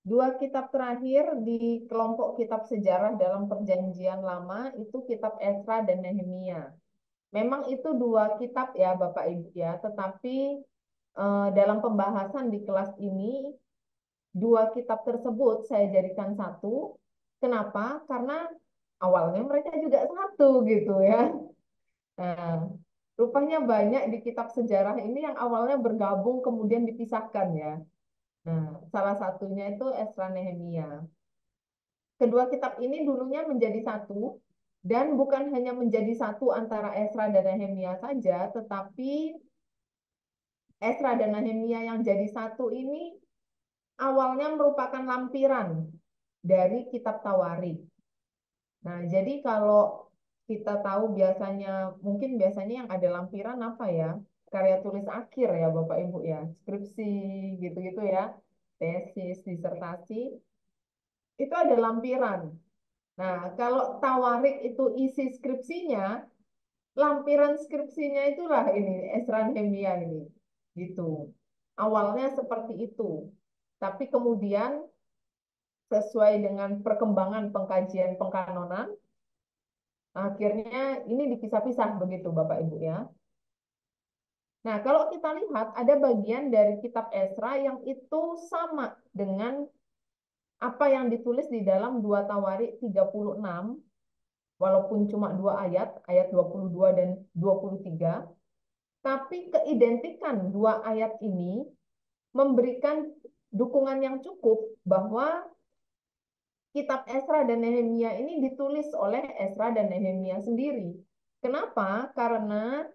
Dua kitab terakhir di kelompok kitab sejarah dalam Perjanjian Lama itu kitab Esra dan Nehemia. Memang itu dua kitab ya Bapak Ibu ya, tetapi dalam pembahasan di kelas ini dua kitab tersebut saya jadikan satu. Kenapa? Karena awalnya mereka juga satu gitu ya. Nah, rupanya banyak di kitab sejarah ini yang awalnya bergabung kemudian dipisahkan ya. Nah, salah satunya itu Esra Nehemia. Kedua kitab ini dulunya menjadi satu dan bukan hanya menjadi satu antara Esra dan Nehemia saja, tetapi Esra dan Nehemia yang jadi satu ini awalnya merupakan lampiran dari kitab Tawarik. Nah, jadi kalau kita tahu biasanya, mungkin biasanya yang ada lampiran apa ya? Karya tulis akhir ya Bapak Ibu ya, skripsi gitu-gitu ya, tesis, disertasi, itu ada lampiran. Nah, kalau Tawarik itu isi skripsinya, lampiran skripsinya itulah ini, Esra Nehemia ini. Gitu. Awalnya seperti itu. Tapi kemudian sesuai dengan perkembangan pengkajian pengkanonan, akhirnya ini dipisah-pisah begitu Bapak Ibu ya. Nah, kalau kita lihat ada bagian dari kitab Esra yang itu sama dengan apa yang ditulis di dalam 2 Tawarik 36, walaupun cuma dua ayat, ayat 22 dan 23, tapi keidentikan dua ayat ini memberikan dukungan yang cukup bahwa kitab Esra dan Nehemia ini ditulis oleh Esra dan Nehemia sendiri. Kenapa? Karena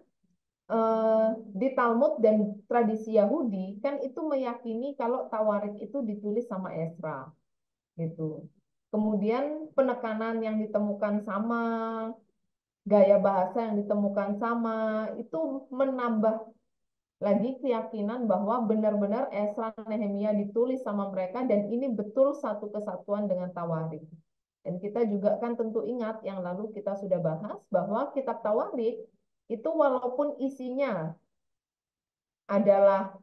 di Talmud dan tradisi Yahudi kan itu meyakini kalau Tawarik itu ditulis sama Esra gitu. Kemudian penekanan yang ditemukan sama, gaya bahasa yang ditemukan sama, itu menambah lagi keyakinan bahwa benar-benar Esra Nehemia ditulis sama mereka dan ini betul satu kesatuan dengan Tawarik. Dan kita juga kan tentu ingat yang lalu kita sudah bahas bahwa kitab Tawarik itu walaupun isinya adalah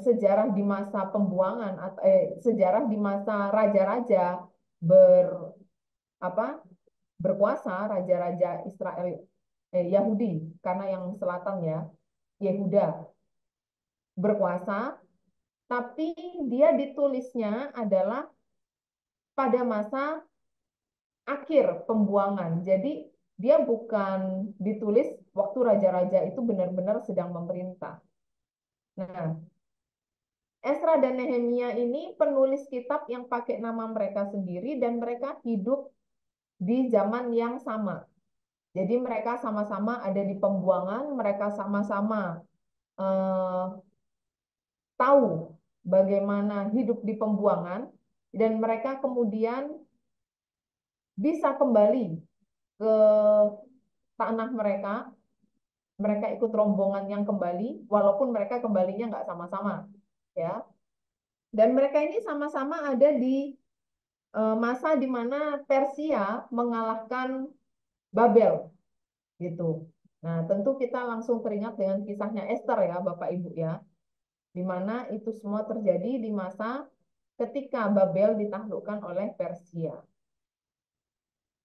sejarah di masa pembuangan atau sejarah di masa raja-raja ber apa berkuasa, raja-raja Israel, Yahudi karena yang selatan ya, Yehuda berkuasa, tapi dia ditulisnya adalah pada masa akhir pembuangan. Jadi dia bukan ditulis waktu raja-raja itu benar-benar sedang memerintah. Nah, Esra dan Nehemia ini penulis kitab yang pakai nama mereka sendiri dan mereka hidup di zaman yang sama. Jadi mereka sama-sama ada di pembuangan, mereka sama-sama eh, tahu bagaimana hidup di pembuangan, dan mereka kemudian bisa kembali ke tanah mereka. Mereka ikut rombongan yang kembali, walaupun mereka kembalinya nggak sama-sama, ya. Dan mereka ini sama-sama ada di masa di mana Persia mengalahkan Babel, gitu. Nah, tentu kita langsung teringat dengan kisahnya Esther ya, Bapak Ibu ya, di mana itu semua terjadi di masa ketika Babel ditaklukkan oleh Persia.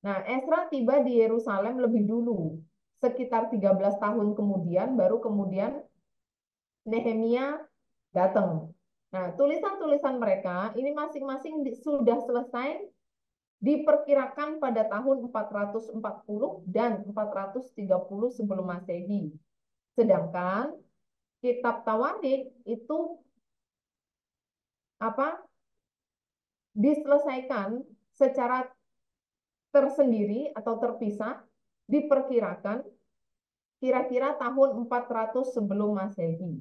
Nah, Esra tiba di Yerusalem lebih dulu, sekitar 13 tahun kemudian, baru kemudian Nehemia datang. Nah, tulisan-tulisan mereka ini masing-masing sudah selesai diperkirakan pada tahun 440 dan 430 sebelum Masehi. Sedangkan kitab Tawarik itu apa diselesaikan secara tersendiri atau terpisah diperkirakan kira-kira tahun 400 sebelum Masehi.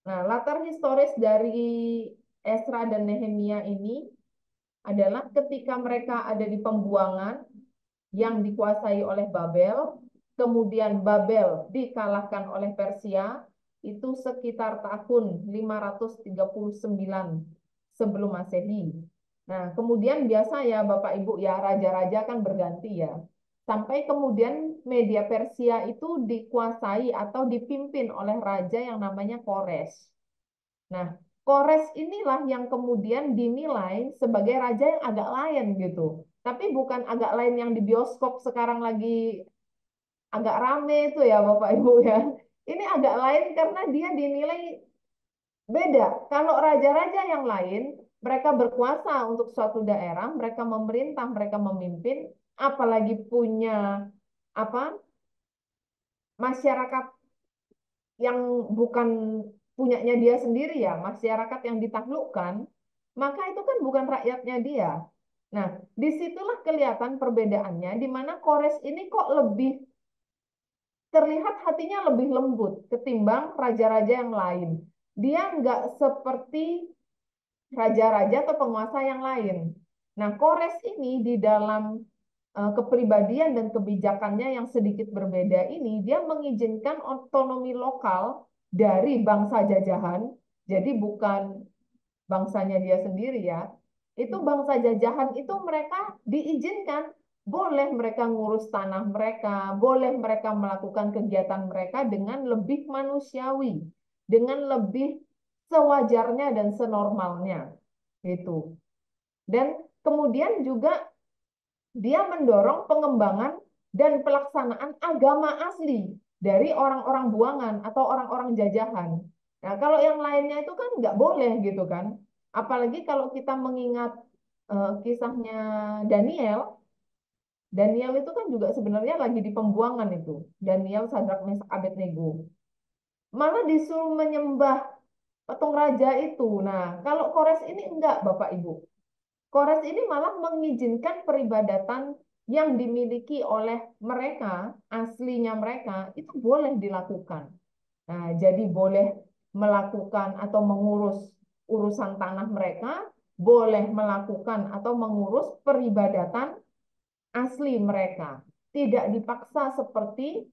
Nah, latar historis dari Esra dan Nehemia ini adalah ketika mereka ada di pembuangan yang dikuasai oleh Babel, kemudian Babel dikalahkan oleh Persia, itu sekitar tahun 539 sebelum Masehi. Nah, kemudian biasa ya Bapak Ibu ya, raja-raja kan berganti ya. Sampai kemudian media Persia itu dikuasai atau dipimpin oleh raja yang namanya Kores. Nah, Kores inilah yang kemudian dinilai sebagai raja yang agak lain gitu. Tapi bukan agak lain yang di bioskop sekarang lagi agak rame itu ya Bapak Ibu ya. Ini agak lain karena dia dinilai beda. Kalau raja-raja yang lain, mereka berkuasa untuk suatu daerah, mereka memerintah, mereka memimpin, apalagi punya apa masyarakat yang bukan punyanya dia sendiri ya, masyarakat yang ditaklukkan, maka itu kan bukan rakyatnya dia. Nah, disitulah kelihatan perbedaannya, di mana Kores ini kok lebih terlihat hatinya lebih lembut ketimbang raja-raja yang lain. Dia nggak seperti raja-raja atau penguasa yang lain. Nah, Kores ini di dalam kepribadian dan kebijakannya yang sedikit berbeda ini, dia mengizinkan otonomi lokal dari bangsa jajahan, jadi bukan bangsanya dia sendiri ya. Itu bangsa jajahan itu mereka diizinkan, boleh mereka ngurus tanah mereka, boleh mereka melakukan kegiatan mereka dengan lebih manusiawi, dengan lebih sewajarnya dan senormalnya. Gitu. Dan kemudian juga dia mendorong pengembangan dan pelaksanaan agama asli dari orang-orang buangan atau orang-orang jajahan. Nah, kalau yang lainnya itu kan nggak boleh gitu kan. Apalagi kalau kita mengingat kisahnya Daniel. Daniel itu kan juga sebenarnya lagi di pembuangan itu. Daniel, Sadrak, Mesak, Abednego. Malah disuruh menyembah patung raja itu. Nah, kalau Kores ini enggak, Bapak Ibu. Kores ini malah mengizinkan peribadatan yang dimiliki oleh mereka, aslinya mereka, itu boleh dilakukan. Nah, jadi boleh melakukan atau mengurus urusan tanah mereka, boleh melakukan atau mengurus peribadatan asli mereka. Tidak dipaksa seperti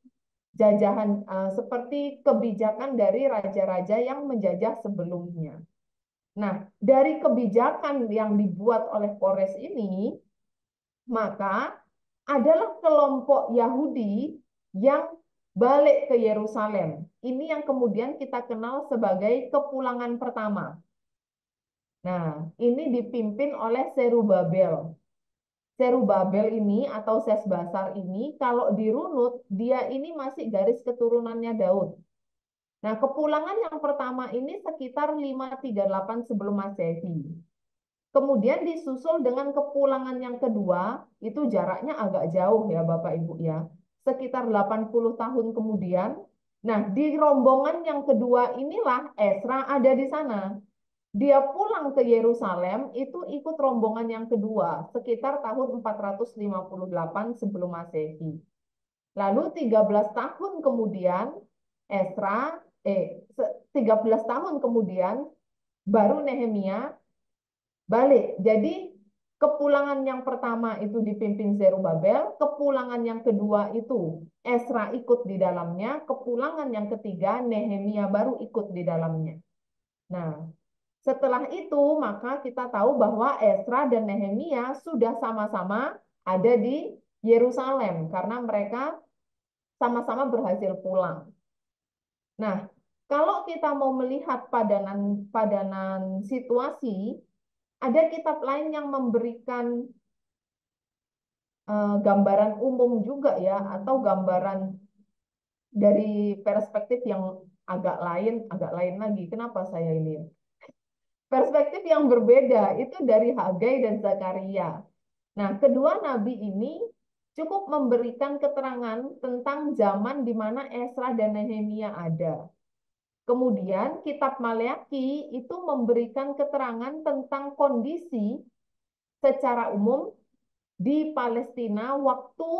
jajahan, seperti kebijakan dari raja-raja yang menjajah sebelumnya. Nah, dari kebijakan yang dibuat oleh Polres ini, maka adalah kelompok Yahudi yang balik ke Yerusalem. Ini yang kemudian kita kenal sebagai kepulangan pertama. Nah, ini dipimpin oleh Serubabel. Serubabel ini atau Sesbasar ini, kalau dirunut, dia ini masih garis keturunannya Daud. Nah, kepulangan yang pertama ini sekitar 538 sebelum Masehi. Kemudian disusul dengan kepulangan yang kedua, itu jaraknya agak jauh ya Bapak Ibu ya. Sekitar 80 tahun kemudian. Nah, di rombongan yang kedua inilah Esra ada di sana. Dia pulang ke Yerusalem itu ikut rombongan yang kedua sekitar tahun 458 sebelum Masehi. Lalu 13 tahun kemudian Esra 13 tahun kemudian baru Nehemia balik. Jadi kepulangan yang pertama itu dipimpin Zerubabel, kepulangan yang kedua itu Esra ikut di dalamnya, kepulangan yang ketiga Nehemia baru ikut di dalamnya. Nah, setelah itu maka kita tahu bahwa Esra dan Nehemia sudah sama-sama ada di Yerusalem karena mereka sama-sama berhasil pulang. Nah, kalau kita mau melihat padanan situasi, ada kitab lain yang memberikan gambaran umum juga ya, atau gambaran dari perspektif yang agak lain lagi. Kenapa saya ini? Perspektif yang berbeda itu dari Hagai dan Zakaria. Nah, kedua nabi ini cukup memberikan keterangan tentang zaman di mana Esra dan Nehemia ada. Kemudian kitab Maleakhi itu memberikan keterangan tentang kondisi secara umum di Palestina waktu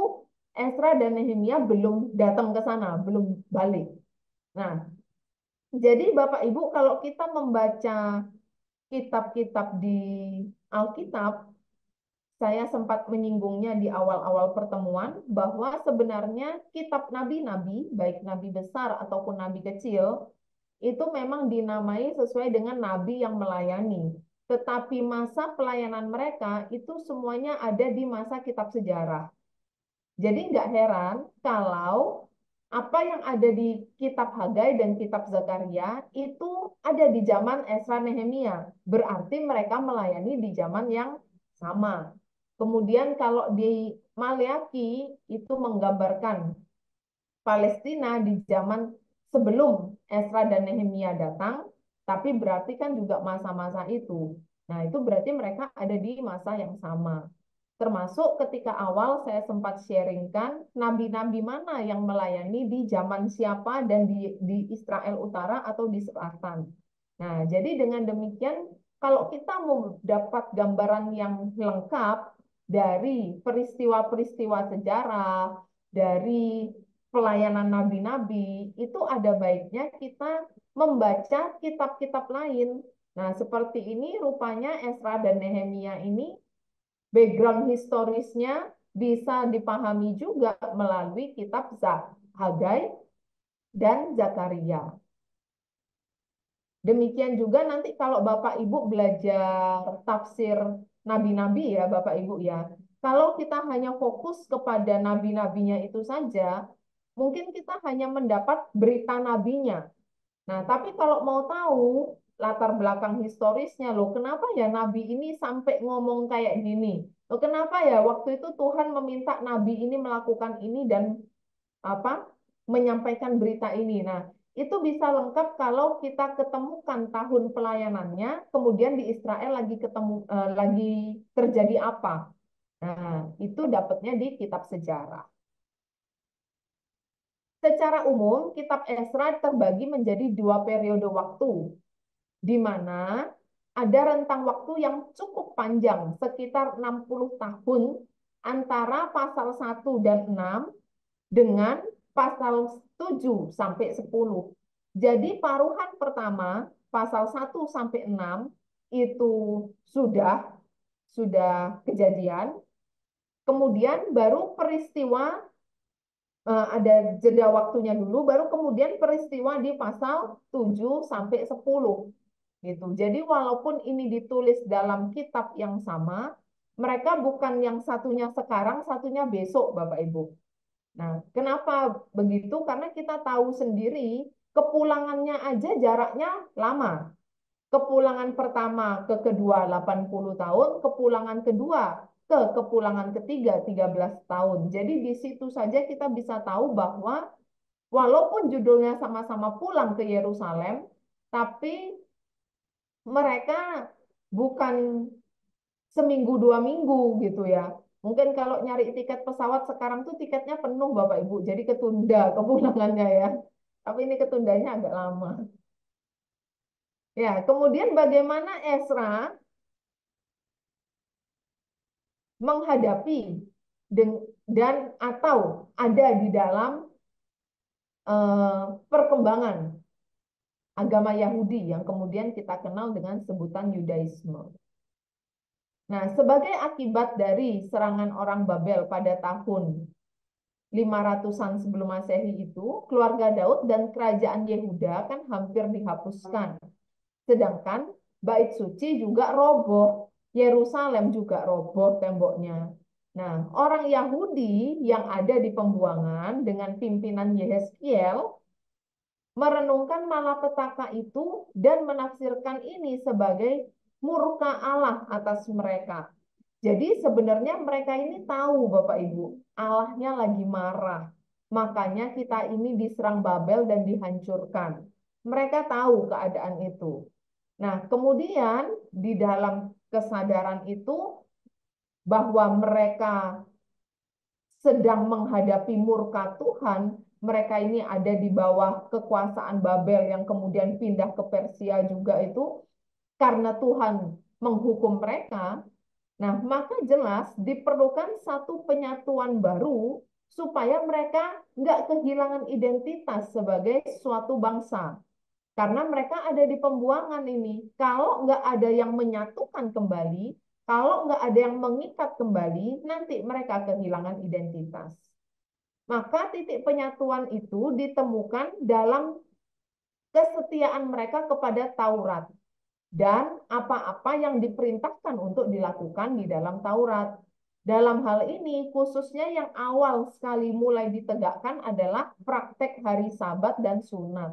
Esra dan Nehemia belum datang ke sana, belum balik. Nah, jadi Bapak Ibu kalau kita membaca kitab-kitab di Alkitab, saya sempat menyinggungnya di awal-awal pertemuan bahwa sebenarnya kitab nabi-nabi, baik nabi besar ataupun nabi kecil, itu memang dinamai sesuai dengan nabi yang melayani. Tetapi masa pelayanan mereka itu semuanya ada di masa kitab sejarah. Jadi nggak heran kalau apa yang ada di kitab Hagai dan kitab Zakaria itu ada di zaman Esra Nehemia. Berarti mereka melayani di zaman yang sama. Kemudian kalau di Maleaki itu menggambarkan Palestina di zaman sebelum Esra dan Nehemia datang, tapi berarti kan juga masa-masa itu. Nah, itu berarti mereka ada di masa yang sama. Termasuk ketika awal saya sempat sharingkan nabi-nabi mana yang melayani di zaman siapa dan di Israel Utara atau di Selatan. Nah, jadi dengan demikian kalau kita mau dapat gambaran yang lengkap dari peristiwa-peristiwa sejarah, dari pelayanan nabi-nabi, itu ada baiknya kita membaca kitab-kitab lain. Nah, seperti ini rupanya Esra dan Nehemia ini background historisnya bisa dipahami juga melalui kitab Hagai dan Zakaria. Demikian juga nanti kalau Bapak Ibu belajar tafsir nabi-nabi ya Bapak Ibu ya. Kalau kita hanya fokus kepada nabi-nabinya itu saja, mungkin kita hanya mendapat berita nabinya. Nah, tapi kalau mau tahu latar belakang historisnya loh, kenapa ya nabi ini sampai ngomong kayak gini? Loh, kenapa ya waktu itu Tuhan meminta nabi ini melakukan ini dan apa? Menyampaikan berita ini. Nah, itu bisa lengkap kalau kita ketemukan tahun pelayanannya, kemudian di Israel lagi lagi terjadi apa. Nah, itu dapatnya di kitab sejarah. Secara umum, kitab Esra terbagi menjadi dua periode waktu, di mana ada rentang waktu yang cukup panjang, sekitar 60 tahun, antara pasal 1 dan 6 dengan pasal 7 sampai 10. Jadi paruhan pertama, pasal 1 sampai 6, itu sudah kejadian, kemudian baru peristiwa ada jeda waktunya dulu, baru kemudian peristiwa di pasal 7 sampai 10 gitu. Jadi walaupun ini ditulis dalam kitab yang sama, mereka bukan yang satunya sekarang, satunya besok, Bapak Ibu. Nah, kenapa begitu? Karena kita tahu sendiri kepulangannya aja jaraknya lama. Kepulangan pertama ke kedua 80 tahun, kepulangan kedua ke kepulangan ketiga 13 tahun. Jadi di situ saja kita bisa tahu bahwa walaupun judulnya sama-sama pulang ke Yerusalem, tapi mereka bukan seminggu 2 minggu gitu ya. Mungkin kalau nyari tiket pesawat sekarang tuh tiketnya penuh Bapak Ibu, jadi ketunda kepulangannya ya. Tapi ini ketundanya agak lama. Ya, kemudian bagaimana Esra menghadapi dan atau ada di dalam perkembangan agama Yahudi yang kemudian kita kenal dengan sebutan Yudaisme. Nah, sebagai akibat dari serangan orang Babel pada tahun 500-an sebelum Masehi itu, keluarga Daud dan kerajaan Yehuda kan hampir dihapuskan. Sedangkan bait suci juga roboh, Yerusalem juga roboh temboknya. Nah, orang Yahudi yang ada di pembuangan dengan pimpinan Yehezkiel merenungkan malapetaka itu dan menafsirkan ini sebagai murka Allah atas mereka. Jadi sebenarnya mereka ini tahu Bapak Ibu, Allahnya lagi marah. Makanya kita ini diserang Babel dan dihancurkan. Mereka tahu keadaan itu. Nah, kemudian di dalam kesadaran itu bahwa mereka sedang menghadapi murka Tuhan, mereka ini ada di bawah kekuasaan Babel yang kemudian pindah ke Persia juga itu karena Tuhan menghukum mereka. Nah, maka jelas diperlukan satu penyatuan baru supaya mereka nggak kehilangan identitas sebagai suatu bangsa. Karena mereka ada di pembuangan ini. Kalau nggak ada yang menyatukan kembali, kalau nggak ada yang mengikat kembali, nanti mereka kehilangan identitas. Maka titik penyatuan itu ditemukan dalam kesetiaan mereka kepada Taurat dan apa-apa yang diperintahkan untuk dilakukan di dalam Taurat. Dalam hal ini, khususnya yang awal sekali mulai ditegakkan adalah praktek hari Sabat dan sunat.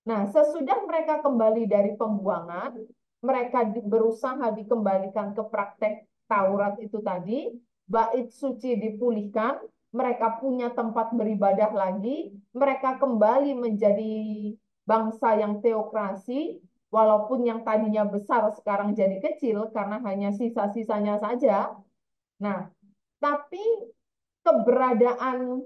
Nah, sesudah mereka kembali dari pembuangan, mereka berusaha dikembalikan ke praktek Taurat itu tadi, bait suci dipulihkan, mereka punya tempat beribadah lagi, mereka kembali menjadi bangsa yang teokrasi, walaupun yang tadinya besar sekarang jadi kecil karena hanya sisa-sisanya saja. Nah, tapi keberadaan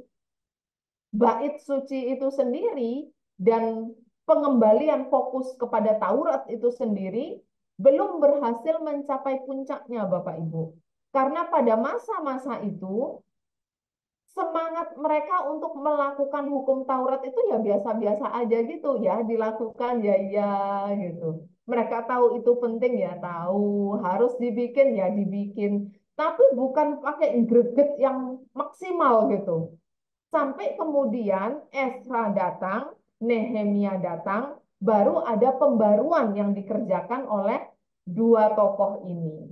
bait suci itu sendiri dan pengembalian fokus kepada Taurat itu sendiri belum berhasil mencapai puncaknya, Bapak Ibu. Karena pada masa-masa itu semangat mereka untuk melakukan hukum Taurat itu ya biasa-biasa aja gitu ya, dilakukan ya iya gitu. Mereka tahu itu penting ya tahu, harus dibikin ya dibikin, tapi bukan pakai greget yang maksimal gitu. Sampai kemudian Esra datang, Nehemia datang, baru ada pembaruan yang dikerjakan oleh dua tokoh ini.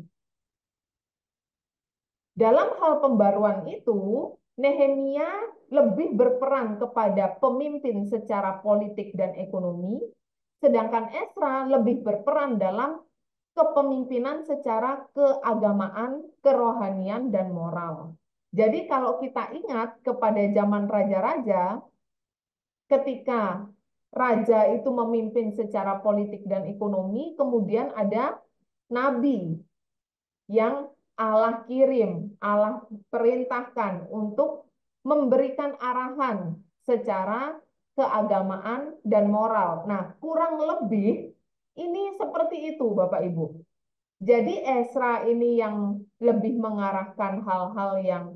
Dalam hal pembaruan itu, Nehemia lebih berperan kepada pemimpin secara politik dan ekonomi, sedangkan Esra lebih berperan dalam kepemimpinan secara keagamaan, kerohanian, dan moral. Jadi kalau kita ingat kepada zaman raja-raja, ketika raja itu memimpin secara politik dan ekonomi, kemudian ada nabi yang Allah kirim, Allah perintahkan untuk memberikan arahan secara keagamaan dan moral. Nah, kurang lebih ini seperti itu, Bapak Ibu. Jadi Esra ini yang lebih mengarahkan hal-hal yang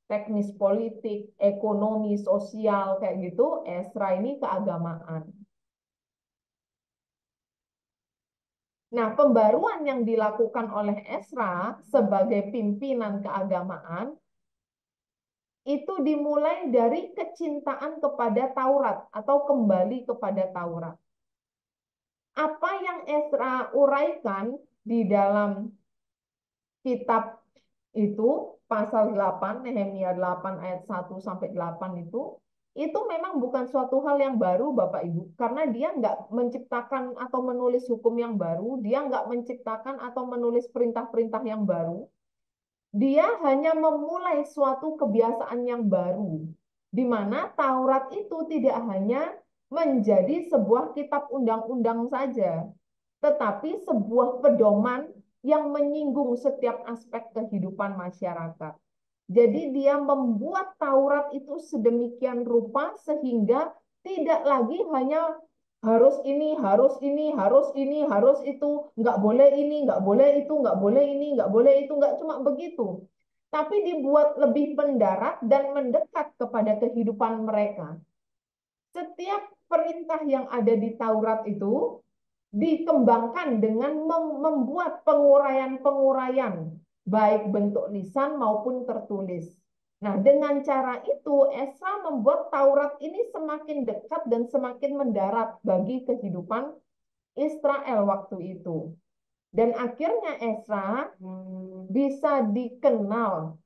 teknis politik, ekonomi, sosial kayak gitu. Esra ini keagamaan. Nah, pembaruan yang dilakukan oleh Esra sebagai pimpinan keagamaan itu dimulai dari kecintaan kepada Taurat atau kembali kepada Taurat. Apa yang Esra uraikan di dalam kitab itu, pasal 8, Nehemia 8 ayat 1 sampai 8 itu memang bukan suatu hal yang baru Bapak Ibu, karena dia nggak menciptakan atau menulis hukum yang baru, dia nggak menciptakan atau menulis perintah-perintah yang baru, dia hanya memulai suatu kebiasaan yang baru, di mana Taurat itu tidak hanya menjadi sebuah kitab undang-undang saja, tetapi sebuah pedoman yang menyinggung setiap aspek kehidupan masyarakat. Jadi dia membuat Taurat itu sedemikian rupa sehingga tidak lagi hanya harus ini, harus ini, harus ini, harus itu, nggak boleh ini, nggak boleh itu, nggak boleh ini, nggak boleh itu, nggak cuma begitu. Tapi dibuat lebih mendarat dan mendekat kepada kehidupan mereka. Setiap perintah yang ada di Taurat itu dikembangkan dengan membuat penguraian-penguraian, baik bentuk lisan maupun tertulis. Nah, dengan cara itu, Esra membuat Taurat ini semakin dekat dan semakin mendarat bagi kehidupan Israel waktu itu. Dan akhirnya Esra bisa dikenal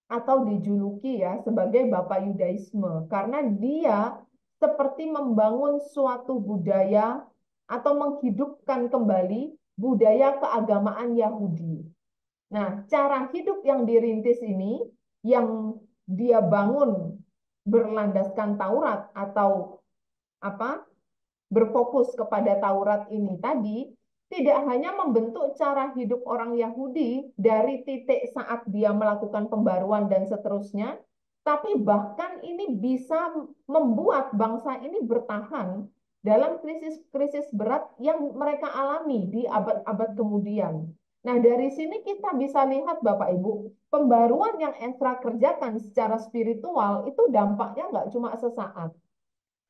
atau dijuluki ya sebagai Bapak Yudaisme karena dia seperti membangun suatu budaya atau menghidupkan kembali budaya keagamaan Yahudi. Nah, cara hidup yang dirintis ini yang dia bangun berlandaskan Taurat atau apa berfokus kepada Taurat ini tadi tidak hanya membentuk cara hidup orang Yahudi dari titik saat dia melakukan pembaruan dan seterusnya, tapi bahkan ini bisa membuat bangsa ini bertahan dalam krisis-krisis berat yang mereka alami di abad-abad kemudian. Nah, dari sini kita bisa lihat Bapak Ibu, pembaruan yang Ezra kerjakan secara spiritual itu dampaknya nggak cuma sesaat,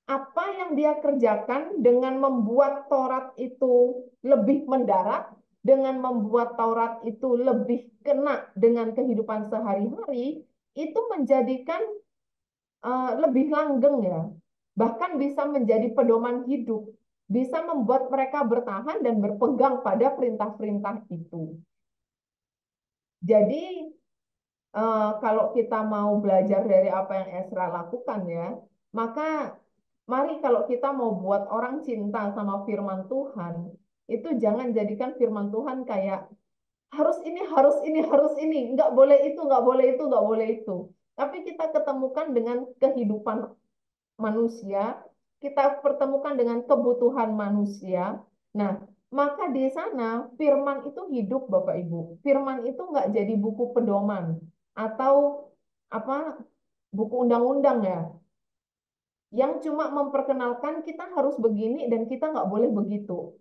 apa yang dia kerjakan dengan membuat Taurat itu lebih mendarat, dengan membuat Taurat itu lebih kena dengan kehidupan sehari-hari, itu menjadikan lebih langgeng ya. Bahkan bisa menjadi pedoman hidup, bisa membuat mereka bertahan dan berpegang pada perintah-perintah itu. Jadi kalau kita mau belajar dari apa yang Ezra lakukan ya, maka mari kalau kita mau buat orang cinta sama firman Tuhan, itu jangan jadikan firman Tuhan kayak harus ini, harus ini, harus ini, nggak boleh itu, nggak boleh itu, nggak boleh itu. Tapi kita ketemukan dengan kehidupan manusia, kita pertemukan dengan kebutuhan manusia. Nah, maka di sana firman itu hidup, Bapak Ibu. Firman itu nggak jadi buku pedoman atau apa buku undang-undang ya, yang cuma memperkenalkan kita harus begini dan kita nggak boleh begitu.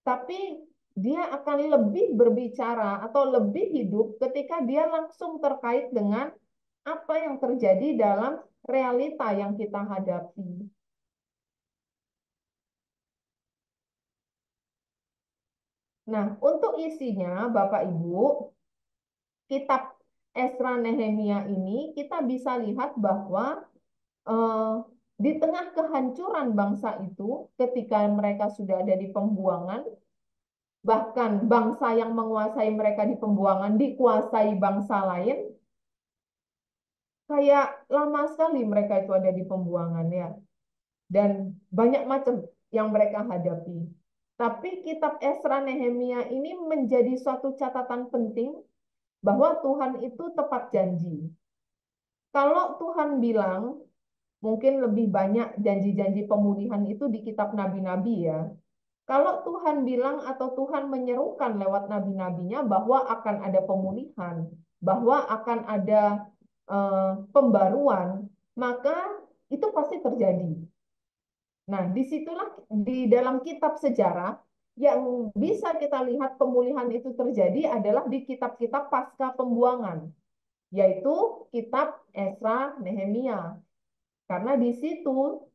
Tapi dia akan lebih berbicara atau lebih hidup ketika dia langsung terkait dengan apa yang terjadi dalam realita yang kita hadapi. Nah, untuk isinya, Bapak Ibu, kitab Esra Nehemia ini kita bisa lihat bahwa eh, di tengah kehancuran bangsa itu, ketika mereka sudah ada di pembuangan, bahkan bangsa yang menguasai mereka di pembuangan dikuasai bangsa lain, kayak lama sekali mereka itu ada di pembuangan ya, dan banyak macam yang mereka hadapi. Tapi kitab Esra Nehemia ini menjadi suatu catatan penting bahwa Tuhan itu tepat janji. Kalau Tuhan bilang, mungkin lebih banyak janji-janji pemulihan itu di kitab nabi-nabi ya. Kalau Tuhan bilang atau Tuhan menyerukan lewat nabi-nabinya bahwa akan ada pemulihan, bahwa akan ada pembaruan, maka itu pasti terjadi. Nah, disitulah di dalam kitab sejarah yang bisa kita lihat pemulihan itu terjadi adalah di kitab-kitab pasca pembuangan, yaitu kitab Esra Nehemia. Karena di situ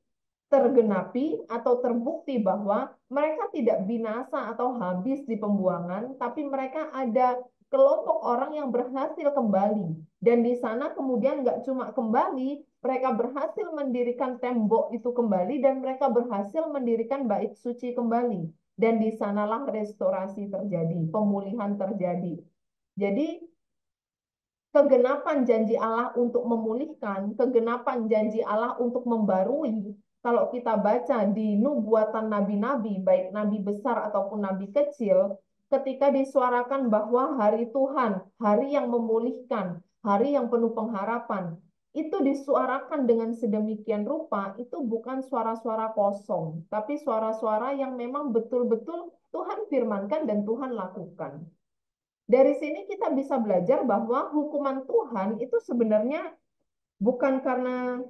tergenapi atau terbukti bahwa mereka tidak binasa atau habis di pembuangan, tapi mereka ada kelompok orang yang berhasil kembali. Dan di sana kemudian nggak cuma kembali, mereka berhasil mendirikan tembok itu kembali dan mereka berhasil mendirikan bait suci kembali. Dan di sanalah restorasi terjadi, pemulihan terjadi. Jadi kegenapan janji Allah untuk memulihkan, kegenapan janji Allah untuk membarui. Kalau kita baca di nubuatan nabi-nabi, baik nabi besar ataupun nabi kecil, ketika disuarakan bahwa hari Tuhan, hari yang memulihkan, hari yang penuh pengharapan, itu disuarakan dengan sedemikian rupa, itu bukan suara-suara kosong, tapi suara-suara yang memang betul-betul Tuhan firmankan dan Tuhan lakukan. Dari sini kita bisa belajar bahwa hukuman Tuhan itu sebenarnya bukan karena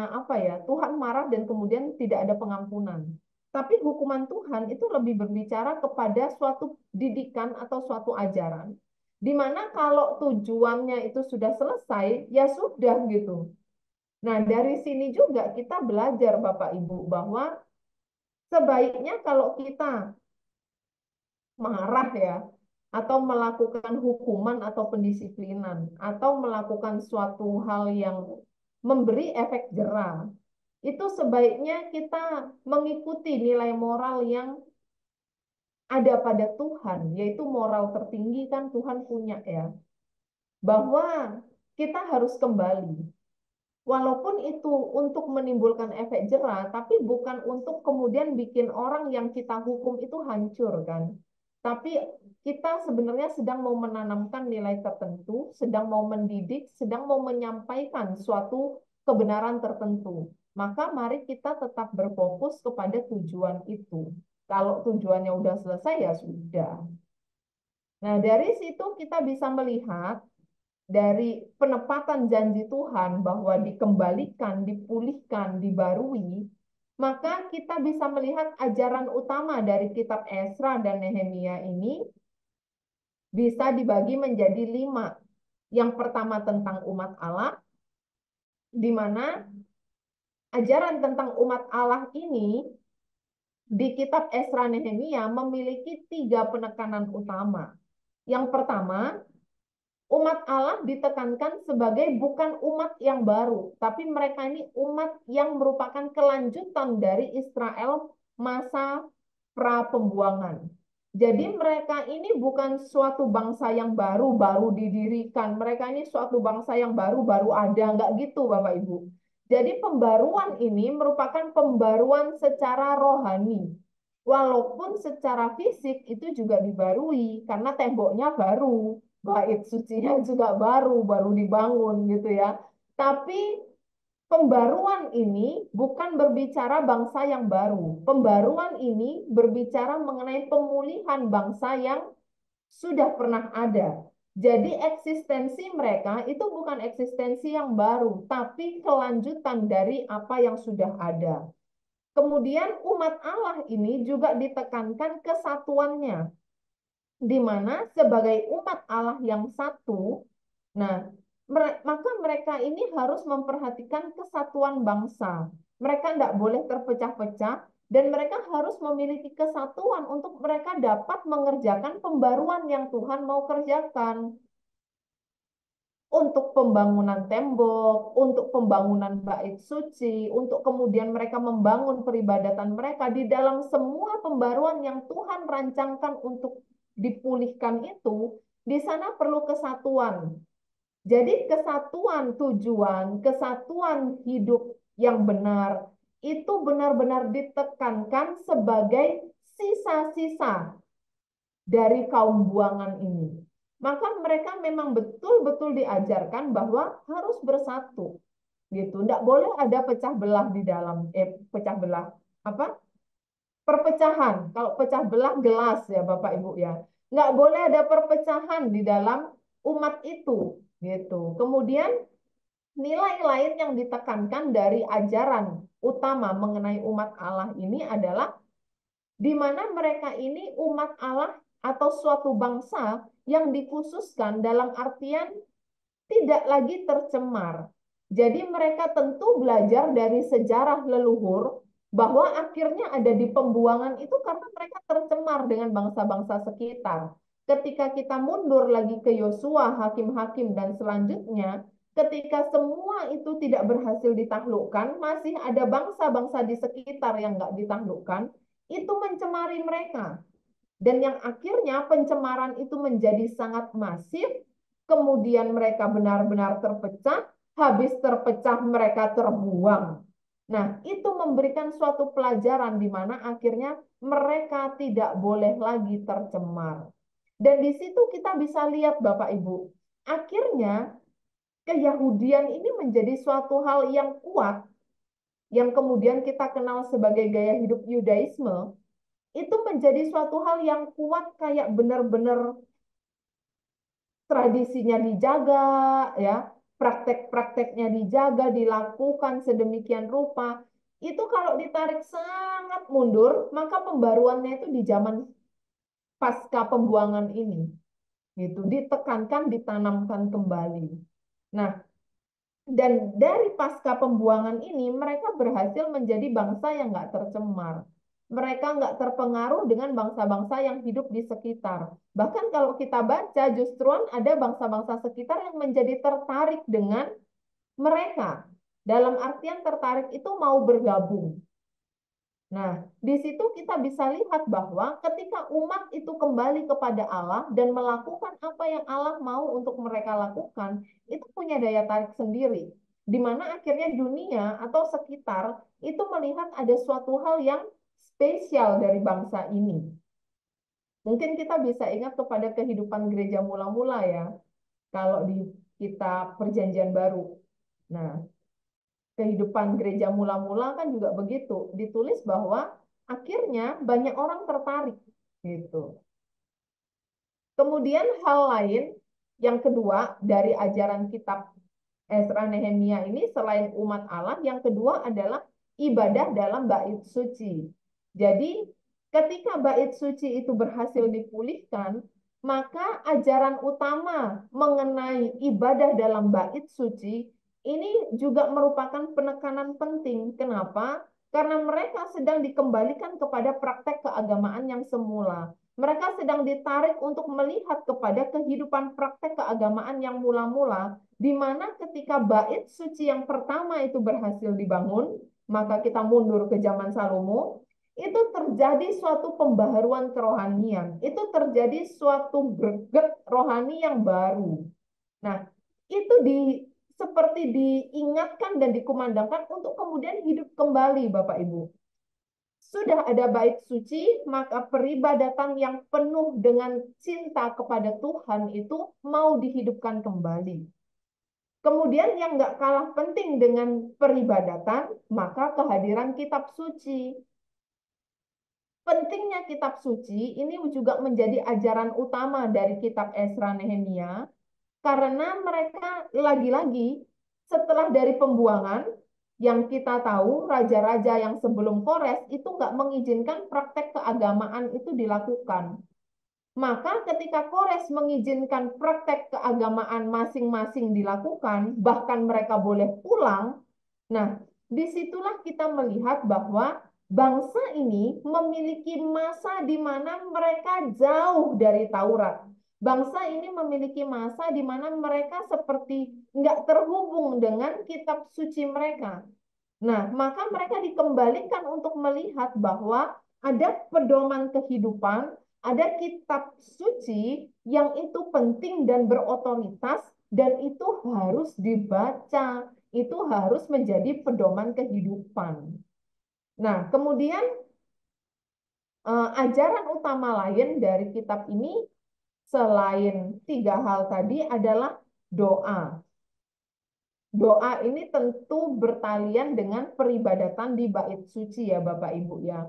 apa ya, Tuhan marah dan kemudian tidak ada pengampunan. Tapi hukuman Tuhan itu lebih berbicara kepada suatu didikan atau suatu ajaran. Di mana kalau tujuannya itu sudah selesai, ya sudah gitu. Nah, dari sini juga kita belajar Bapak Ibu bahwa sebaiknya kalau kita marah ya, atau melakukan hukuman atau pendisiplinan, atau melakukan suatu hal yang memberi efek jera, itu sebaiknya kita mengikuti nilai moral yang ada pada Tuhan, yaitu moral tertinggi kan Tuhan punya ya, bahwa kita harus kembali. Walaupun itu untuk menimbulkan efek jera, tapi bukan untuk kemudian bikin orang yang kita hukum itu hancur kan. Tapi kita sebenarnya sedang mau menanamkan nilai tertentu, sedang mau mendidik, sedang mau menyampaikan suatu kebenaran tertentu. Maka mari kita tetap berfokus kepada tujuan itu. Kalau tujuannya udah selesai ya sudah. Nah, dari situ kita bisa melihat dari penepatan janji Tuhan bahwa dikembalikan, dipulihkan, dibarui, maka kita bisa melihat ajaran utama dari kitab Esra dan Nehemia ini bisa dibagi menjadi 5. Yang pertama tentang umat Allah, di mana ajaran tentang umat Allah ini di kitab Esra Nehemia memiliki 3 penekanan utama. Yang pertama, umat Allah ditekankan sebagai bukan umat yang baru, tapi mereka ini umat yang merupakan kelanjutan dari Israel masa pra pembuangan. Jadi mereka ini bukan suatu bangsa yang baru-baru didirikan. Mereka ini suatu bangsa yang baru-baru ada. Enggak gitu, Bapak Ibu. Jadi pembaruan ini merupakan pembaruan secara rohani. Walaupun secara fisik itu juga dibarui. Karena temboknya baru. Bait sucinya juga baru dibangun gitu ya. Tapi pembaruan ini bukan berbicara bangsa yang baru. Pembaruan ini berbicara mengenai pemulihan bangsa yang sudah pernah ada. Jadi eksistensi mereka itu bukan eksistensi yang baru, tapi kelanjutan dari apa yang sudah ada. Kemudian umat Allah ini juga ditekankan kesatuannya, di mana sebagai umat Allah yang satu, nah, maka mereka ini harus memperhatikan kesatuan bangsa. Mereka tidak boleh terpecah-pecah dan mereka harus memiliki kesatuan untuk mereka dapat mengerjakan pembaruan yang Tuhan mau kerjakan. Untuk pembangunan tembok, untuk pembangunan bait suci, untuk kemudian mereka membangun peribadatan mereka di dalam semua pembaruan yang Tuhan rancangkan untuk dipulihkan itu, di sana perlu kesatuan. Jadi kesatuan tujuan, kesatuan hidup yang benar itu benar-benar ditekankan sebagai sisa-sisa dari kaum buangan ini. Maka mereka memang betul-betul diajarkan bahwa harus bersatu, gitu. Tidak boleh ada pecah belah di dalam, pecah belah apa? Perpecahan. Kalau pecah belah gelas ya Bapak Ibu ya. Nggak boleh ada perpecahan di dalam umat itu, gitu. Kemudian nilai lain yang ditekankan dari ajaran utama mengenai umat Allah ini adalah di mana mereka ini umat Allah atau suatu bangsa yang dikhususkan dalam artian tidak lagi tercemar. Jadi mereka tentu belajar dari sejarah leluhur bahwa akhirnya ada di pembuangan itu karena mereka tercemar dengan bangsa-bangsa sekitar. Ketika kita mundur lagi ke Yosua, hakim-hakim dan selanjutnya, ketika semua itu tidak berhasil ditaklukkan, masih ada bangsa-bangsa di sekitar yang nggak ditaklukkan, itu mencemari mereka. Dan yang akhirnya pencemaran itu menjadi sangat masif, kemudian mereka benar-benar terpecah, habis terpecah mereka terbuang. Nah, itu memberikan suatu pelajaran di mana akhirnya mereka tidak boleh lagi tercemar. Dan di situ kita bisa lihat Bapak Ibu, akhirnya keyahudian ini menjadi suatu hal yang kuat, yang kemudian kita kenal sebagai gaya hidup Yudaisme, itu menjadi suatu hal yang kuat kayak benar-benar tradisinya dijaga, ya, praktek-prakteknya dijaga, dilakukan sedemikian rupa. Itu kalau ditarik sangat mundur, maka pembaruannya itu di zaman pasca pembuangan ini, gitu, ditekankan, ditanamkan kembali. Nah, dan dari pasca pembuangan ini, mereka berhasil menjadi bangsa yang nggak tercemar. Mereka nggak terpengaruh dengan bangsa-bangsa yang hidup di sekitar. Bahkan kalau kita baca, justruan ada bangsa-bangsa sekitar yang menjadi tertarik dengan mereka. Dalam artian tertarik itu mau bergabung. Nah, di situ kita bisa lihat bahwa ketika umat itu kembali kepada Allah dan melakukan apa yang Allah mau untuk mereka lakukan, itu punya daya tarik sendiri. Di mana akhirnya dunia atau sekitar itu melihat ada suatu hal yang spesial dari bangsa ini. Mungkin kita bisa ingat kepada kehidupan gereja mula-mula ya, kalau di kitab Perjanjian Baru. Nah, kehidupan gereja mula-mula kan juga begitu. Ditulis bahwa akhirnya banyak orang tertarik gitu. Kemudian hal lain yang kedua dari ajaran kitab Ezra Nehemia ini selain umat Allah, yang kedua adalah ibadah dalam bait suci. Jadi ketika bait suci itu berhasil dipulihkan, maka ajaran utama mengenai ibadah dalam bait suci ini juga merupakan penekanan penting. Kenapa? Karena mereka sedang dikembalikan kepada praktek keagamaan yang semula. Mereka sedang ditarik untuk melihat kepada kehidupan praktek keagamaan yang mula-mula, di mana ketika bait suci yang pertama itu berhasil dibangun, maka kita mundur ke zaman Salomo, itu terjadi suatu pembaharuan kerohanian, itu terjadi suatu greget rohani yang baru. Nah, itu seperti diingatkan dan dikumandangkan untuk kemudian hidup kembali, Bapak Ibu. Sudah ada bait suci, maka peribadatan yang penuh dengan cinta kepada Tuhan itu mau dihidupkan kembali. Kemudian yang nggak kalah penting dengan peribadatan, maka kehadiran kitab suci. Pentingnya kitab suci ini juga menjadi ajaran utama dari kitab Esra Nehemia, karena mereka lagi-lagi setelah dari pembuangan, yang kita tahu raja-raja yang sebelum Kores itu nggak mengizinkan praktek keagamaan itu dilakukan. Maka ketika Kores mengizinkan praktek keagamaan masing-masing dilakukan, bahkan mereka boleh pulang, nah disitulah kita melihat bahwa bangsa ini memiliki masa di mana mereka jauh dari Taurat. Bangsa ini memiliki masa di mana mereka seperti nggak terhubung dengan kitab suci mereka. Nah, maka mereka dikembalikan untuk melihat bahwa ada pedoman kehidupan, ada kitab suci yang itu penting dan berotoritas, dan itu harus dibaca, itu harus menjadi pedoman kehidupan. Nah, kemudian ajaran utama lain dari kitab ini selain tiga hal tadi adalah doa. Doa ini tentu bertalian dengan peribadatan di bait suci ya Bapak Ibu ya.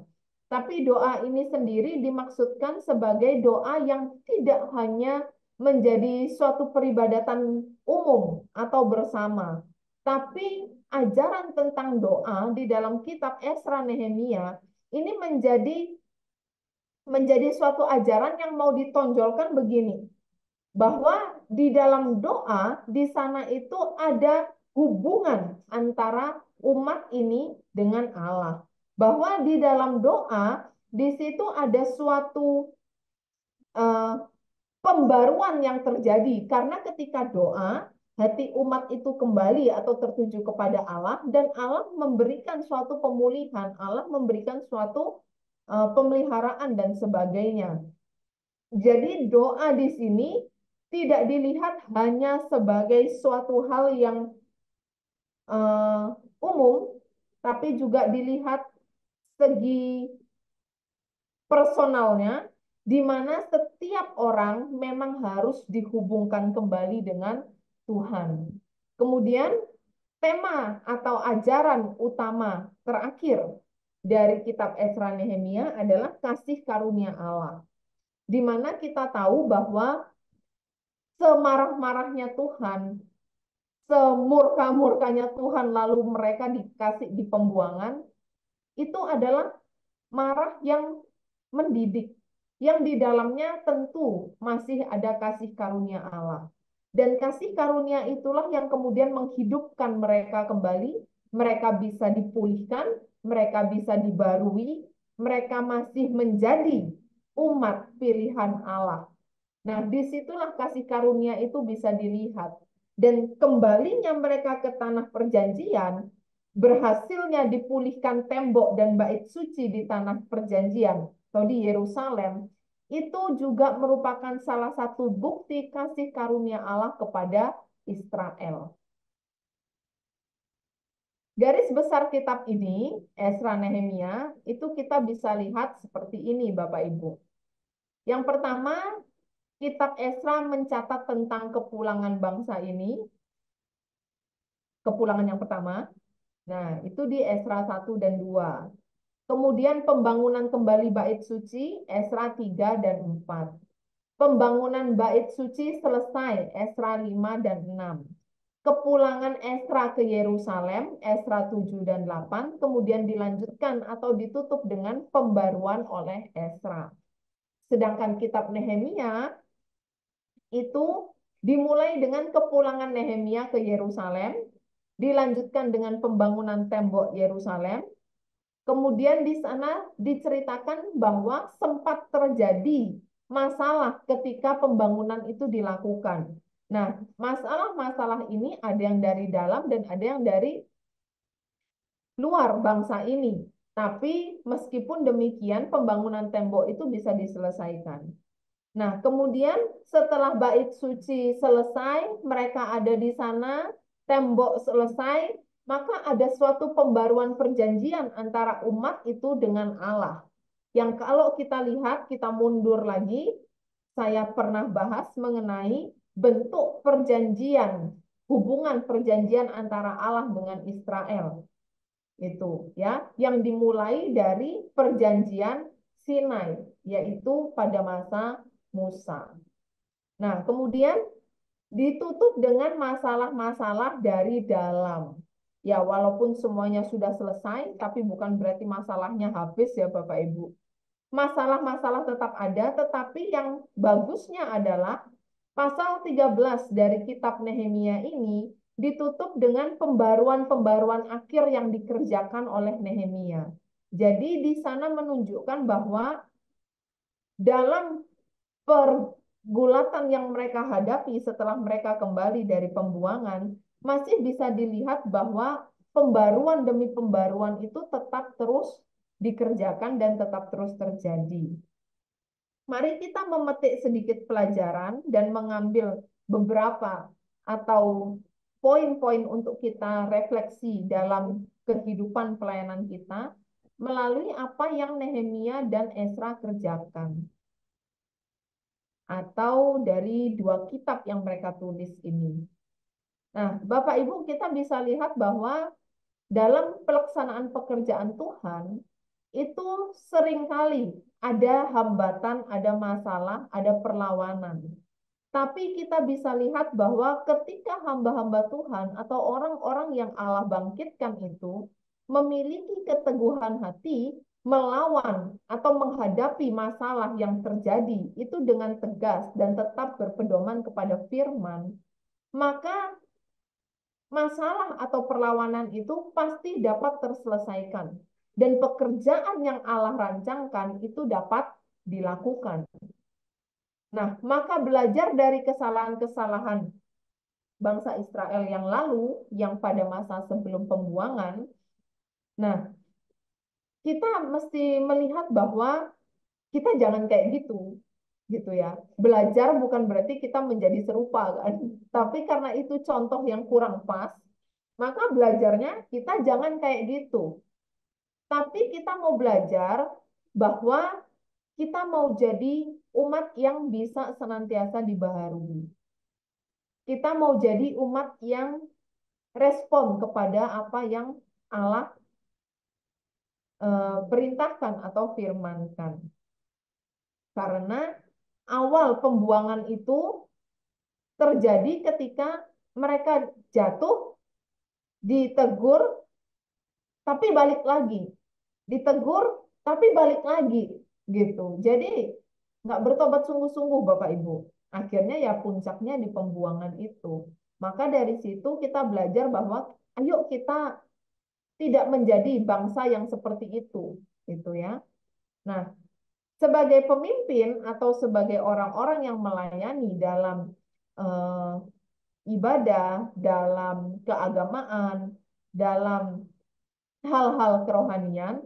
Tapi doa ini sendiri dimaksudkan sebagai doa yang tidak hanya menjadi suatu peribadatan umum atau bersama. Tapi ajaran tentang doa di dalam kitab Esra Nehemia ini menjadi suatu ajaran yang mau ditonjolkan begini, bahwa di dalam doa di sana itu ada hubungan antara umat ini dengan Allah. Bahwa di dalam doa di situ ada suatu uh, pembaruan yang terjadi, karena ketika doa hati umat itu kembali atau tertuju kepada Allah, dan Allah memberikan suatu pemulihan, Allah memberikan suatu pemeliharaan dan sebagainya. Jadi doa di sini tidak dilihat hanya sebagai suatu hal yang umum, tapi juga dilihat segi personalnya, di mana setiap orang memang harus dihubungkan kembali dengan Tuhan. Kemudian tema atau ajaran utama terakhir dari kitab Esra Nehemia adalah kasih karunia Allah. Di mana kita tahu bahwa semarah-marahnya Tuhan, semurka-murkanya Tuhan, lalu mereka dikasih di pembuangan, itu adalah marah yang mendidik, yang di dalamnya tentu masih ada kasih karunia Allah. Dan kasih karunia itulah yang kemudian menghidupkan mereka kembali, mereka bisa dipulihkan, mereka bisa dibarui, mereka masih menjadi umat pilihan Allah. Nah, disitulah kasih karunia itu bisa dilihat. Dan kembalinya mereka ke tanah perjanjian, berhasilnya dipulihkan tembok dan bait suci di tanah perjanjian atau di Yerusalem, itu juga merupakan salah satu bukti kasih karunia Allah kepada Israel. Garis besar kitab ini, Esra Nehemia, itu kita bisa lihat seperti ini Bapak Ibu. Yang pertama, kitab Esra mencatat tentang kepulangan bangsa ini, kepulangan yang pertama. Nah, itu di Esra 1 dan 2. Kemudian pembangunan kembali bait suci, Esra 3 dan 4. Pembangunan bait suci selesai, Esra 5 dan 6. Kepulangan Esra ke Yerusalem, Esra 7 dan 8, kemudian dilanjutkan atau ditutup dengan pembaruan oleh Esra. Sedangkan kitab Nehemia itu dimulai dengan kepulangan Nehemia ke Yerusalem, dilanjutkan dengan pembangunan tembok Yerusalem. Kemudian di sana diceritakan bahwa sempat terjadi masalah ketika pembangunan itu dilakukan. Nah, masalah-masalah ini ada yang dari dalam dan ada yang dari luar bangsa ini. Tapi meskipun demikian, pembangunan tembok itu bisa diselesaikan. Nah, kemudian setelah bait suci selesai, mereka ada di sana, tembok selesai, maka ada suatu pembaruan perjanjian antara umat itu dengan Allah. Yang kalau kita lihat, kita mundur lagi, saya pernah bahas mengenai bentuk perjanjian, hubungan perjanjian antara Allah dengan Israel. Itu ya, yang dimulai dari perjanjian Sinai, yaitu pada masa Musa. Nah, kemudian ditutup dengan masalah-masalah dari dalam. Ya, walaupun semuanya sudah selesai, tapi bukan berarti masalahnya habis ya Bapak Ibu. Masalah-masalah tetap ada, tetapi yang bagusnya adalah pasal 13 dari kitab Nehemia ini ditutup dengan pembaruan-pembaruan akhir yang dikerjakan oleh Nehemia. Jadi di sana menunjukkan bahwa dalam pergulatan yang mereka hadapi setelah mereka kembali dari pembuangan, masih bisa dilihat bahwa pembaruan demi pembaruan itu tetap terus dikerjakan dan tetap terus terjadi. Mari kita memetik sedikit pelajaran dan mengambil beberapa atau poin-poin untuk kita refleksi dalam kehidupan pelayanan kita melalui apa yang Nehemia dan Esra kerjakan atau dari dua kitab yang mereka tulis ini. Nah, Bapak Ibu, kita bisa lihat bahwa dalam pelaksanaan pekerjaan Tuhan itu seringkali ada hambatan, ada masalah, ada perlawanan. Tapi kita bisa lihat bahwa ketika hamba-hamba Tuhan atau orang-orang yang Allah bangkitkan itu memiliki keteguhan hati melawan atau menghadapi masalah yang terjadi itu dengan tegas dan tetap berpedoman kepada firman, maka masalah atau perlawanan itu pasti dapat terselesaikan. Dan pekerjaan yang Allah rancangkan itu dapat dilakukan. Nah, maka belajar dari kesalahan-kesalahan bangsa Israel yang lalu, yang pada masa sebelum pembuangan, nah, kita mesti melihat bahwa kita jangan kayak gitu ya. Belajar bukan berarti kita menjadi serupa kan, tapi karena itu contoh yang kurang pas, maka belajarnya kita jangan kayak gitu. Tapi kita mau belajar bahwa kita mau jadi umat yang bisa senantiasa dibaharui. Kita mau jadi umat yang respon kepada apa yang Allah perintahkan atau firmankan. Karena awal pembuangan itu terjadi ketika mereka jatuh, ditegur, tapi balik lagi. Ditegur, tapi balik lagi. Gitu. Jadi nggak bertobat sungguh-sungguh Bapak Ibu. Akhirnya ya puncaknya di pembuangan itu. Maka dari situ kita belajar bahwa ayo kita tidak menjadi bangsa yang seperti itu, gitu ya. Nah, sebagai pemimpin atau sebagai orang-orang yang melayani dalam eh, ibadah, dalam keagamaan, dalam hal-hal kerohanian,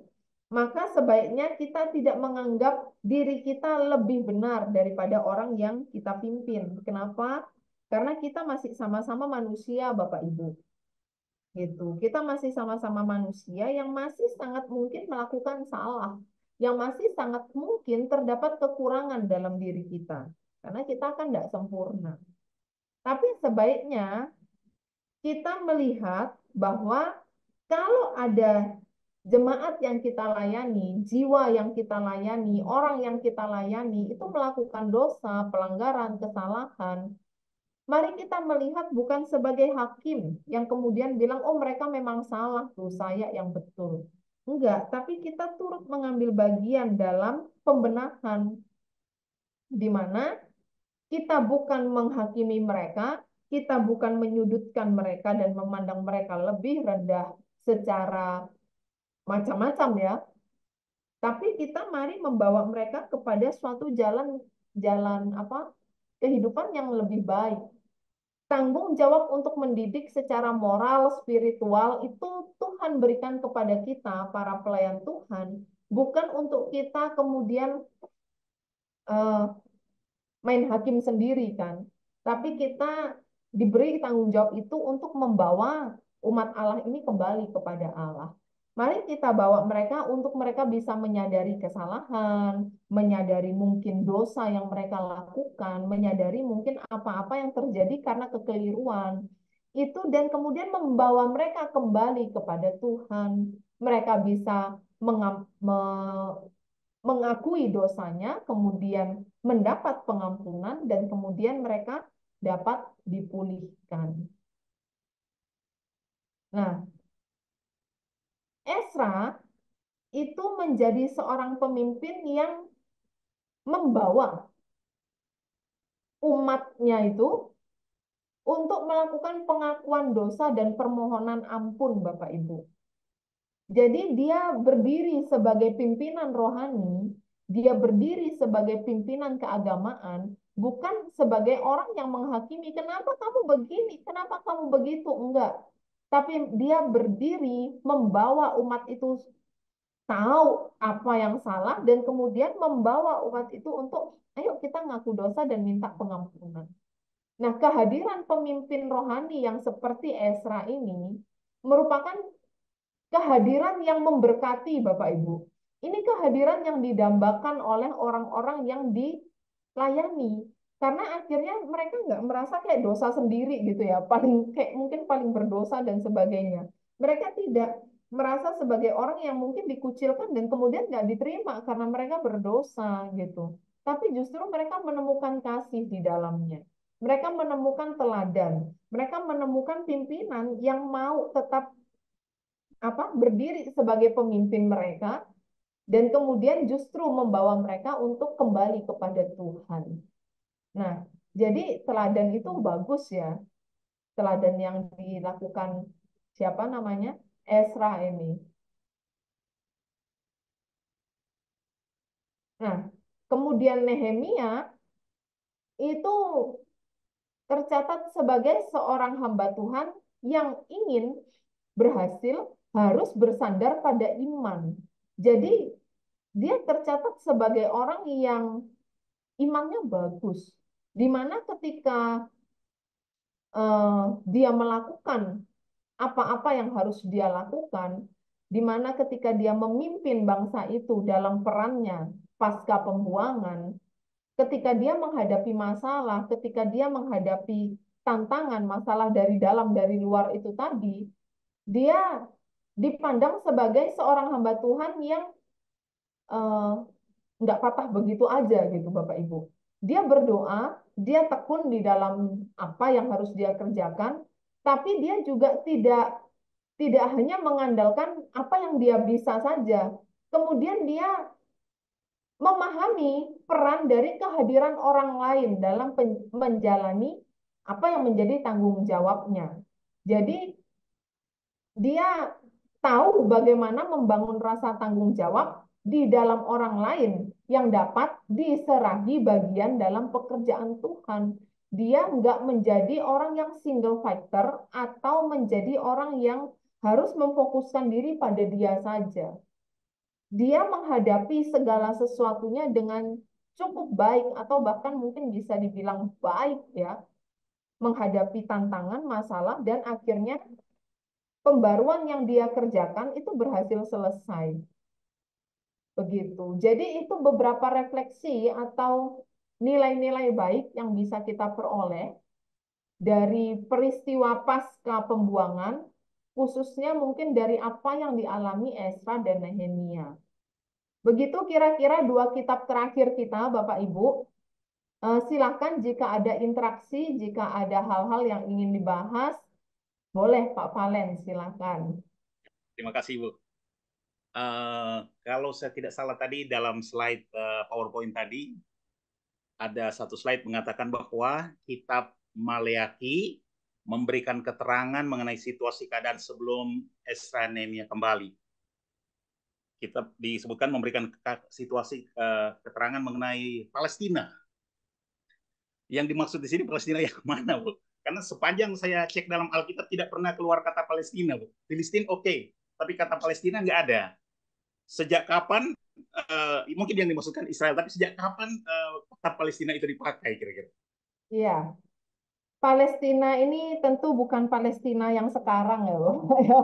maka sebaiknya kita tidak menganggap diri kita lebih benar daripada orang yang kita pimpin. Kenapa? Karena kita masih sama-sama manusia, Bapak Ibu. Gitu. Kita masih sama-sama manusia yang masih sangat mungkin melakukan salah, yang masih sangat mungkin terdapat kekurangan dalam diri kita, karena kita kan tidak sempurna. Tapi sebaiknya kita melihat bahwa kalau ada jemaat yang kita layani, jiwa yang kita layani, orang yang kita layani itu melakukan dosa, pelanggaran, kesalahan, mari kita melihat bukan sebagai hakim yang kemudian bilang, oh mereka memang salah tuh, saya yang betul. Enggak, tapi kita turut mengambil bagian dalam pembenahan, di mana kita bukan menghakimi mereka, kita bukan menyudutkan mereka dan memandang mereka lebih rendah secara macam-macam ya, tapi kita mari membawa mereka kepada suatu jalan jalan apa kehidupan yang lebih baik. tanggung jawab untuk mendidik secara moral, spiritual itu Tuhan berikan kepada kita, para pelayan Tuhan, bukan untuk kita kemudian eh, main hakim sendiri kan. Tapi kita diberi tanggung jawab itu untuk membawa umat Allah ini kembali kepada Allah. Mari kita bawa mereka untuk mereka bisa menyadari kesalahan, menyadari mungkin dosa yang mereka lakukan, menyadari mungkin apa-apa yang terjadi karena kekeliruan. Itu dan kemudian membawa mereka kembali kepada Tuhan. Mereka bisa mengakui dosanya, kemudian mendapat pengampunan, dan kemudian mereka dapat dipulihkan. Nah, Esra itu menjadi seorang pemimpin yang membawa umatnya itu untuk melakukan pengakuan dosa dan permohonan ampun, Bapak Ibu. Jadi dia berdiri sebagai pimpinan rohani, dia berdiri sebagai pimpinan keagamaan, bukan sebagai orang yang menghakimi, kenapa kamu begini, kenapa kamu begitu, enggak. Tapi dia berdiri membawa umat itu tahu apa yang salah dan kemudian membawa umat itu untuk ayo kita ngaku dosa dan minta pengampunan. Nah, kehadiran pemimpin rohani yang seperti Esra ini merupakan kehadiran yang memberkati Bapak Ibu. Ini kehadiran yang didambakan oleh orang-orang yang dilayani. Karena akhirnya mereka nggak merasa kayak dosa sendiri gitu ya, paling kayak mungkin paling berdosa dan sebagainya. Mereka tidak merasa sebagai orang yang mungkin dikucilkan dan kemudian nggak diterima karena mereka berdosa gitu. Tapi justru mereka menemukan kasih di dalamnya. Mereka menemukan teladan. Mereka menemukan pimpinan yang mau tetap berdiri sebagai pemimpin mereka dan kemudian justru membawa mereka untuk kembali kepada Tuhan. Nah, jadi teladan itu bagus ya. Teladan yang dilakukan siapa namanya? Esra ini. Nah, kemudian Nehemia itu tercatat sebagai seorang hamba Tuhan yang ingin berhasil harus bersandar pada iman. Jadi dia tercatat sebagai orang yang imannya bagus. Di mana ketika dia melakukan apa-apa yang harus dia lakukan, di mana ketika dia memimpin bangsa itu dalam perannya pasca pembuangan, ketika dia menghadapi masalah, ketika dia menghadapi tantangan, masalah dari dalam, dari luar itu tadi, dia dipandang sebagai seorang hamba Tuhan yang eh, nggak patah begitu aja gitu Bapak Ibu. Dia berdoa, dia tekun di dalam apa yang harus dia kerjakan, tapi dia juga tidak hanya mengandalkan apa yang dia bisa saja. Kemudian dia memahami peran dari kehadiran orang lain dalam menjalani apa yang menjadi tanggung jawabnya. Jadi dia tahu bagaimana membangun rasa tanggung jawab di dalam orang lain yang dapat diserahi bagian dalam pekerjaan Tuhan. Dia nggak menjadi orang yang single fighter atau menjadi orang yang harus memfokuskan diri pada dia saja. Dia menghadapi segala sesuatunya dengan cukup baik atau bahkan mungkin bisa dibilang baik ya, menghadapi tantangan, masalah, dan akhirnya pembaruan yang dia kerjakan itu berhasil selesai. Begitu. Jadi itu beberapa refleksi atau nilai-nilai baik yang bisa kita peroleh dari peristiwa pasca pembuangan, khususnya mungkin dari apa yang dialami Esra dan Nehemia. Begitu kira-kira dua kitab terakhir kita, Bapak Ibu. Silakan jika ada interaksi, jika ada hal-hal yang ingin dibahas, boleh Pak Valen, silakan. Terima kasih, Bu. Kalau saya tidak salah tadi dalam slide PowerPoint tadi, ada satu slide mengatakan bahwa kitab Maleakhi memberikan keterangan mengenai situasi keadaan sebelum Esra Nehemia kembali. Kitab disebutkan memberikan situasi keterangan mengenai Palestina. Yang dimaksud di sini Palestina yang mana, Bu? Karena sepanjang saya cek dalam Alkitab tidak pernah keluar kata Palestina, Bu. Filistin oke, tapi kata Palestina nggak ada. Sejak kapan, mungkin yang dimaksudkan Israel, tapi sejak kapan kata Palestina itu dipakai kira-kira? Iya, Palestina ini tentu bukan Palestina yang sekarang ya, Bapak, ya,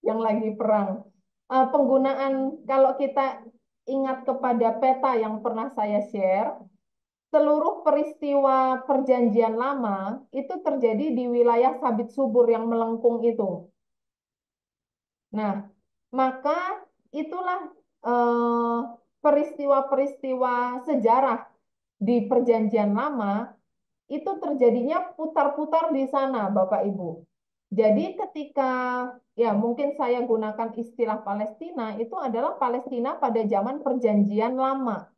yang lagi perang. Penggunaan kalau kita ingat kepada peta yang pernah saya share, seluruh peristiwa perjanjian lama itu terjadi di wilayah sabit subur yang melengkung itu. Nah, maka itulah eh, peristiwa-peristiwa sejarah di perjanjian lama itu terjadinya putar-putar di sana, Bapak Ibu. Jadi ketika ya mungkin saya gunakan istilah Palestina itu adalah Palestina pada zaman perjanjian lama.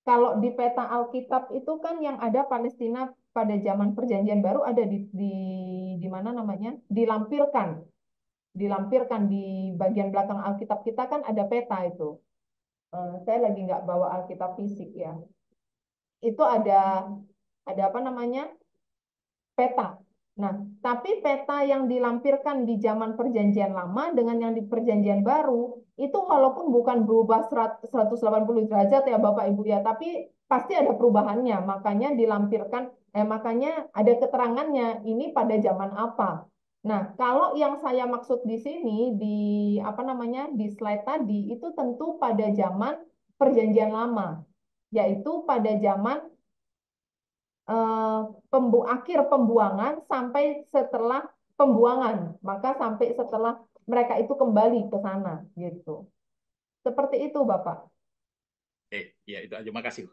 Kalau di peta Alkitab itu kan yang ada Palestina pada zaman perjanjian baru ada di mana namanya? Dilampirkan di bagian belakang Alkitab kita kan ada peta itu. Saya lagi nggak bawa Alkitab fisik ya. Itu ada apa namanya? Peta. Nah, tapi peta yang dilampirkan di zaman perjanjian lama dengan yang di perjanjian baru itu walaupun bukan berubah 180 derajat ya Bapak Ibu ya, tapi pasti ada perubahannya. Makanya ada keterangannya ini pada zaman apa. Nah, kalau yang saya maksud di sini di apa namanya di slide tadi itu tentu pada zaman perjanjian lama, yaitu pada zaman akhir pembuangan sampai setelah pembuangan, maka sampai setelah mereka itu kembali ke sana gitu. Seperti itu, Bapak. Ya itu aja. Makasih.